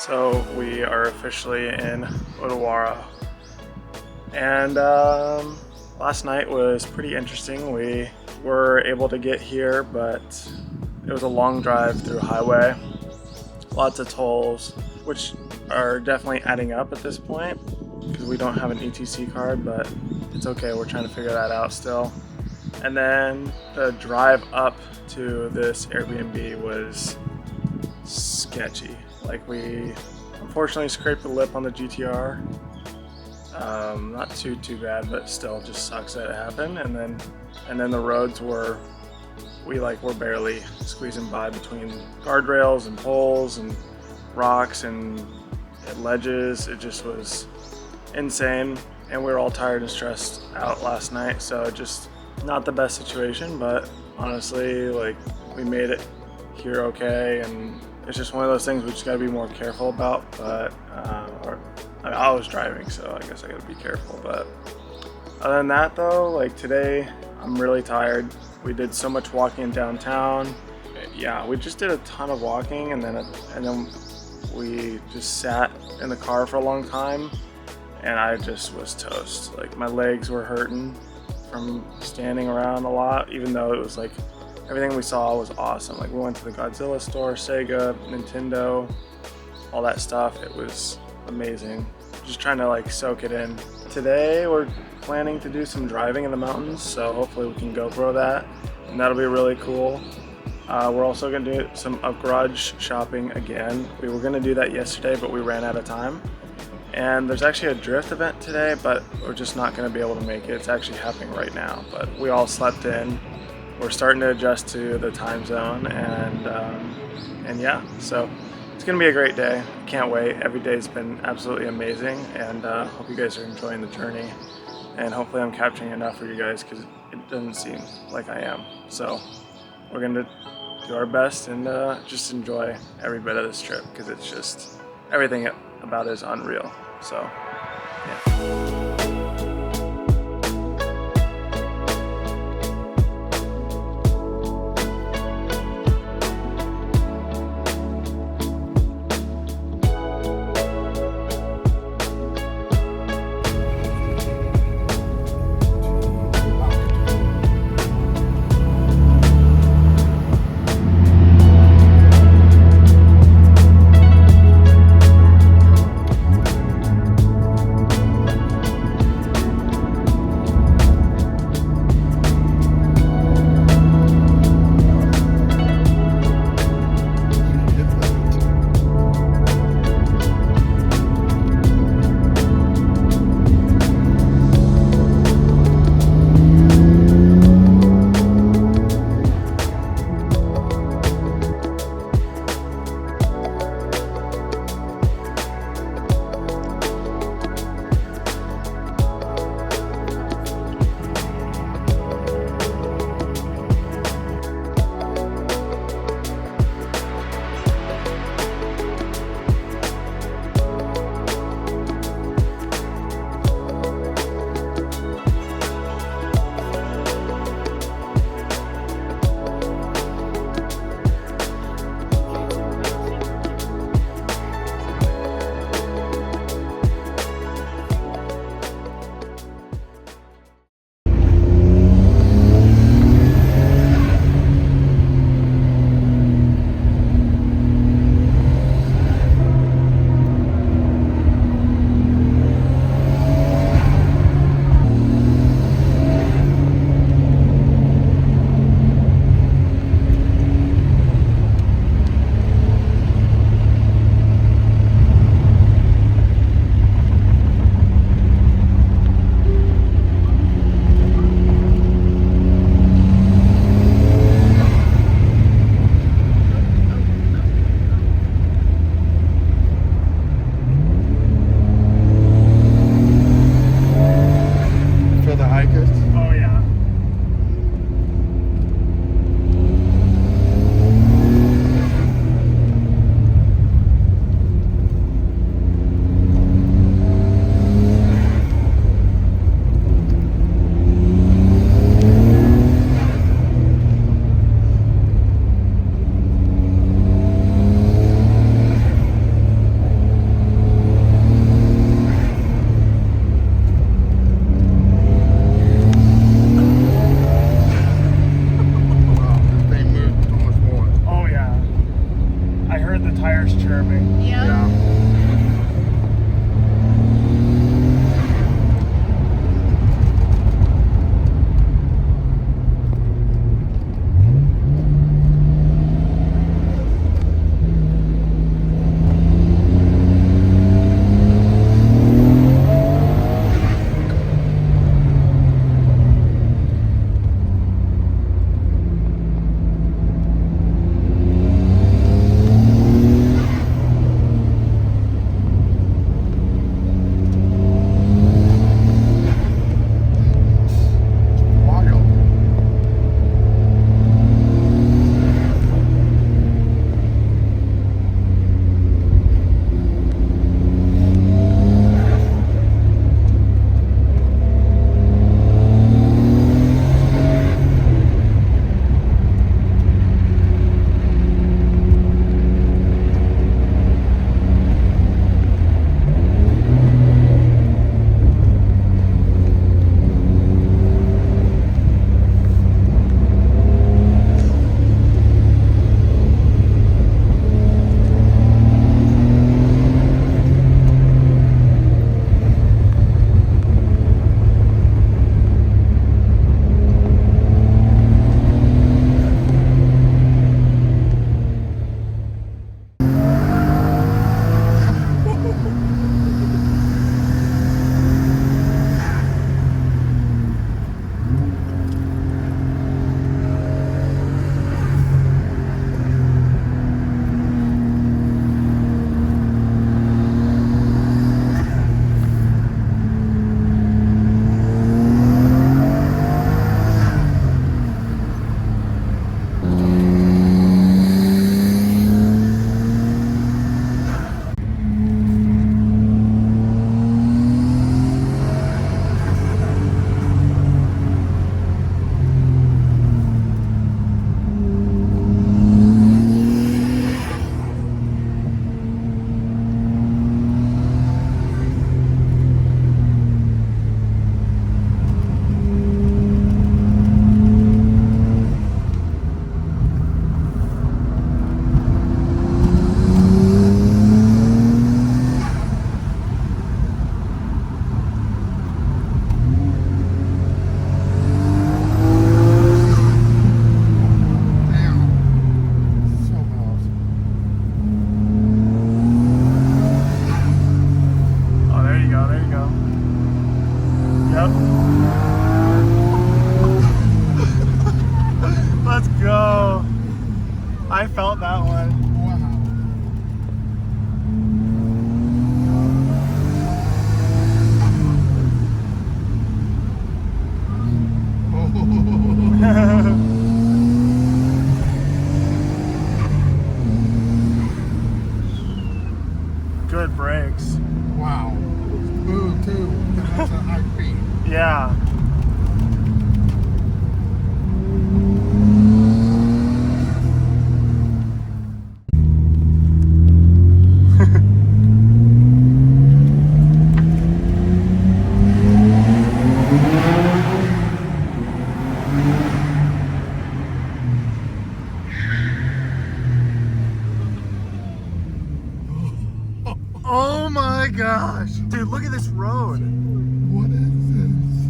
So we are officially in Odawara, and last night was pretty interesting. We were able to get here, but it was a long drive through highway, lots of tolls, which are definitely adding up at this point because we don't have an ETC card, but it's okay, we're trying to figure that out still. And then the drive up to this Airbnb was sketchy. Like, we unfortunately scraped the lip on the GTR. Not too bad, but still just sucks that it happened. And then the roads were, we're barely squeezing by between guardrails and poles and rocks and ledges. It just was insane, and we were all tired and stressed out last night, so just not the best situation. But honestly, like, we made it here okay, and it's just one of those things we just got to be more careful about. But I was driving, so I guess I got to be careful. But other than that, though, like today, I'm really tired. We did so much walking in downtown. Yeah, we just did a ton of walking, and then we just sat in the car for a long time, and I just was toast. Like, my legs were hurting from standing around a lot, even though it was like everything we saw was awesome. Like, we went to the Godzilla store, Sega, Nintendo, all that stuff. It was amazing. Just trying to like soak it in. Today we're planning to do some driving in the mountains, so hopefully we can GoPro that, and that'll be really cool. We're also going to do some garage shopping again. We were going to do that yesterday, but we ran out of time. And there's actually a drift event today, but we're just not going to be able to make it. It's actually happening right now, but we all slept in. We're starting to adjust to the time zone, and yeah, so it's going to be a great day. Can't wait. Every day's been absolutely amazing, and hope you guys are enjoying the journey. And hopefully I'm capturing enough for you guys, because it doesn't seem like I am. So we're going to do our best and just enjoy every bit of this trip, because it's just, everything about it is unreal. So yeah. Yep. Let's go. I felt that one. Good brakes. Wow. Smooth too. That's a high speed. Yeah. Oh my gosh. Dude, look at this road. What is this?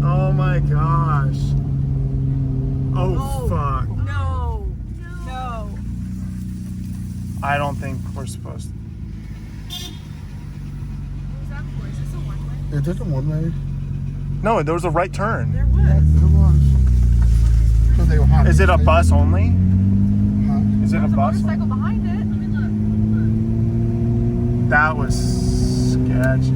Oh my gosh. Oh, fuck. No. No. I don't think we're supposed to. What was that for? Is this a one-way? Is it a one-way? No, there was a right turn. There was. There was. So they were hot. Is it a bus only? Huh? Is it a There's a bus? motorcycle behind it. That was sketchy.